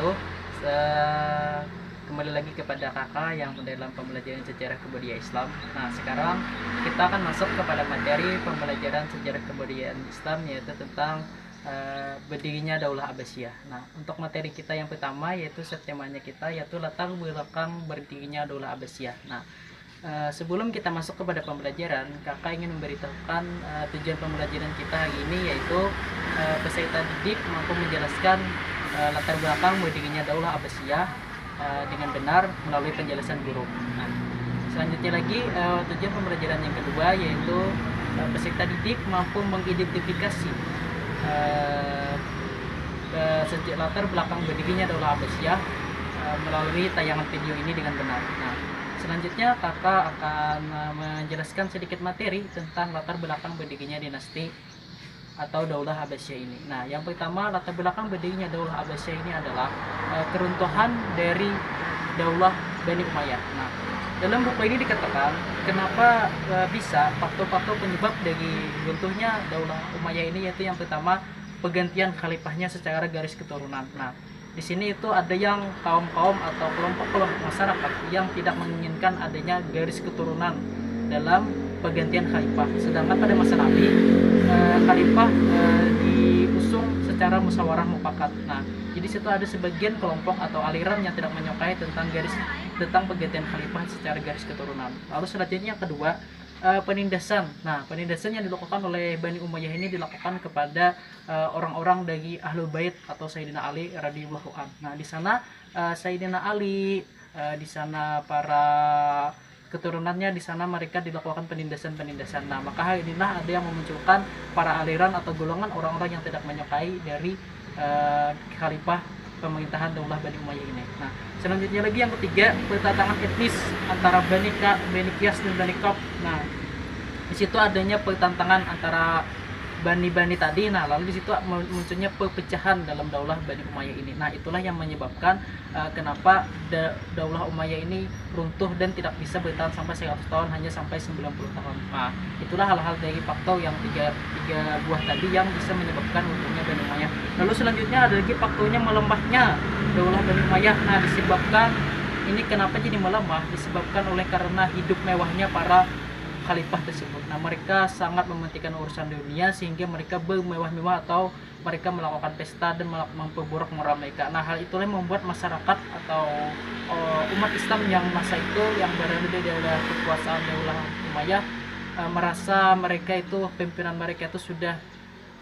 wabarakatuh. Kembali lagi kepada kakak yang dalam pembelajaran sejarah kebudayaan Islam. Nah, sekarang kita akan masuk kepada materi pembelajaran sejarah kebudayaan Islam, yaitu tentang berdirinya Daulah Abbasiyah. Nah, untuk materi kita yang pertama yaitu temanya kita yaitu latar belakang berdirinya Daulah Abbasiyah. Nah, sebelum kita masuk kepada pembelajaran, kakak ingin memberitahukan tujuan pembelajaran kita hari ini, yaitu peserta didik mampu menjelaskan latar belakang berdirinya Daulah Abbasiyah dengan benar melalui penjelasan guru. Nah, selanjutnya lagi tujuan pembelajaran yang kedua yaitu peserta didik mampu mengidentifikasi latar belakang berdirinya Daulah Abbasiyah melalui tayangan video ini dengan benar. Nah, selanjutnya kakak akan menjelaskan sedikit materi tentang latar belakang berdirinya dinasti atau Daulah Abbasiyah ini. Nah, yang pertama, latar belakang berdirinya Daulah Abbasiyah ini adalah keruntuhan dari Daulah Bani Umayyah. Nah, dalam buku ini dikatakan kenapa bisa faktor-faktor penyebab dari runtuhnya Daulah Umayyah ini, yaitu yang pertama pergantian khalifahnya secara garis keturunan. Nah, di sini itu ada yang kaum-kaum atau kelompok-kelompok masyarakat yang tidak menginginkan adanya garis keturunan dalam pergantian khalifah. Sedangkan pada masa Nabi, khalifah diusung secara musyawarah mufakat. Nah, jadi situ ada sebagian kelompok atau aliran yang tidak menyukai tentang pergantian khalifah secara garis keturunan. Lalu selanjutnya yang kedua, penindasan. Nah, penindasan yang dilakukan oleh Bani Umayyah ini dilakukan kepada orang-orang dari Ahlul Bait atau Sayyidina Ali radhiyallahu anhu. Nah, di sana Sayyidina Ali, di sana para keturunannya, di sana mereka dilakukan penindasan. Nah, maka hal inilah ada yang memunculkan para aliran atau golongan orang-orang yang tidak menyukai dari khalifah pemerintahan Daulah Bani Umayyah ini. Nah, selanjutnya lagi yang ketiga, pertentangan etnis antara Bani Qiyas dan Bani Ka'ab. Nah, di situ adanya pertentangan antara Bani tadi. Nah, lalu di situ munculnya perpecahan dalam Daulah Bani Umayyah ini. Nah, itulah yang menyebabkan kenapa Daulah Umayyah ini runtuh dan tidak bisa bertahan sampai 100 tahun, hanya sampai 90 tahun. Nah, itulah hal-hal dari faktor yang tiga buah tadi yang bisa menyebabkan runtuhnya Bani Umayyah. Lalu selanjutnya ada lagi faktornya melemahnya Daulah Bani Umayyah. Nah, disebabkan ini kenapa jadi melemah? Disebabkan oleh karena hidup mewahnya para khalifah tersebut. Nah, mereka sangat mementingkan urusan dunia sehingga mereka bermewah-mewah atau mereka melakukan pesta dan memperburuk moral mereka. Nah, hal itulah yang membuat masyarakat atau umat Islam yang masa itu yang berada di dalam kekuasaan Daulah Umayyah merasa mereka itu, pimpinan mereka itu sudah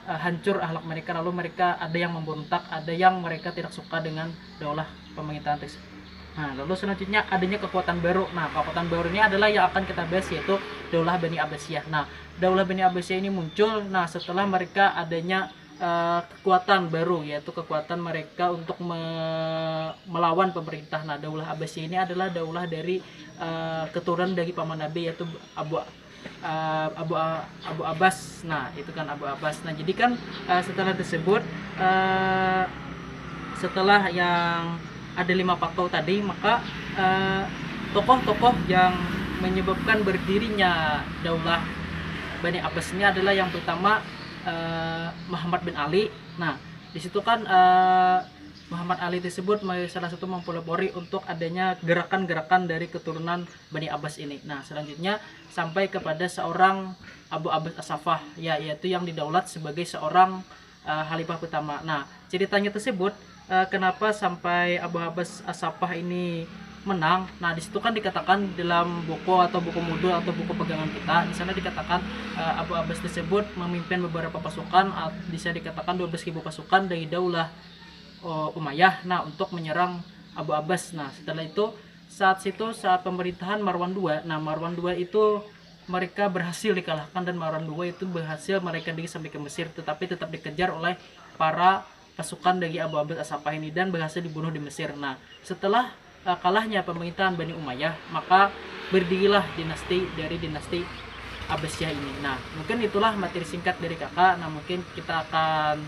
hancur akhlak mereka, lalu mereka ada yang memberontak, ada yang mereka tidak suka dengan daulah pemerintahan tersebut. Nah, lalu selanjutnya adanya kekuatan baru. Nah, kekuatan baru ini adalah yang akan kita bahas, yaitu Daulah Bani Abbasiyah. Nah, Daulah Bani Abbasiyah ini muncul setelah mereka adanya kekuatan baru, yaitu kekuatan mereka untuk melawan pemerintah. Nah, Daulah Abbasiyah ini adalah daulah dari keturunan dari paman Nabi, yaitu Abu Abbas. Nah, itu kan Abu Abbas. Nah, jadi kan setelah tersebut, setelah yang ada 5 faktor tadi, maka tokoh-tokoh yang menyebabkan berdirinya Daulah Bani Abbas ini adalah yang pertama Muhammad bin Ali. Nah, di situ kan Muhammad Ali tersebut salah satu mempelopori untuk adanya gerakan-gerakan dari keturunan Bani Abbas ini. Nah, selanjutnya sampai kepada seorang Abu Abbas As-Saffah, yaitu yang didaulat sebagai seorang khalifah pertama. Nah, ceritanya tersebut kenapa sampai Abu Abbas As-Saffah ini menang. Nah, disitu kan dikatakan dalam buku atau buku mudul atau buku pegangan kita, di sana dikatakan Abu Abbas tersebut memimpin beberapa pasukan, bisa dikatakan 12.000 pasukan dari Daulah Umayyah, untuk menyerang Abu Abbas. Nah, setelah itu saat pemerintahan Marwan II. Nah, Marwan II itu mereka berhasil dikalahkan, dan Marwan II itu berhasil mereka diri sampai ke Mesir, tetapi tetap dikejar oleh para pasukan dari Abu Abbas As-Saffah ini dan berhasil dibunuh di Mesir. Nah, setelah kalahnya pemerintahan Bani Umayyah, maka berdirilah dinasti Abbasiyah ini. Nah, mungkin itulah materi singkat dari kakak. Nah, mungkin kita akan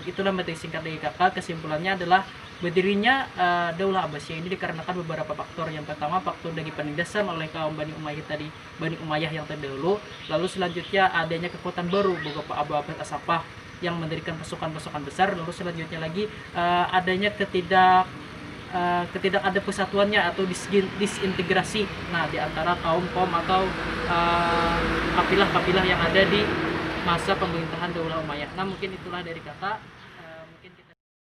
itulah materi singkat dari kakak. Kesimpulannya adalah berdirinya Daulah Abbasiyah ini dikarenakan beberapa faktor. Yang pertama, faktor dari penindasan oleh kaum Bani Umayyah yang terdahulu. Lalu selanjutnya adanya kekuatan baru berupa Abu Abbas As-Saffah yang mendirikan pasukan-pasukan besar. Lalu selanjutnya lagi adanya ketidak ada persatuannya atau disintegrasi di antara kaum atau kapilah-kapilah yang ada di masa pemerintahan Daulah Umayyah. Nah, mungkin itulah dari kakak.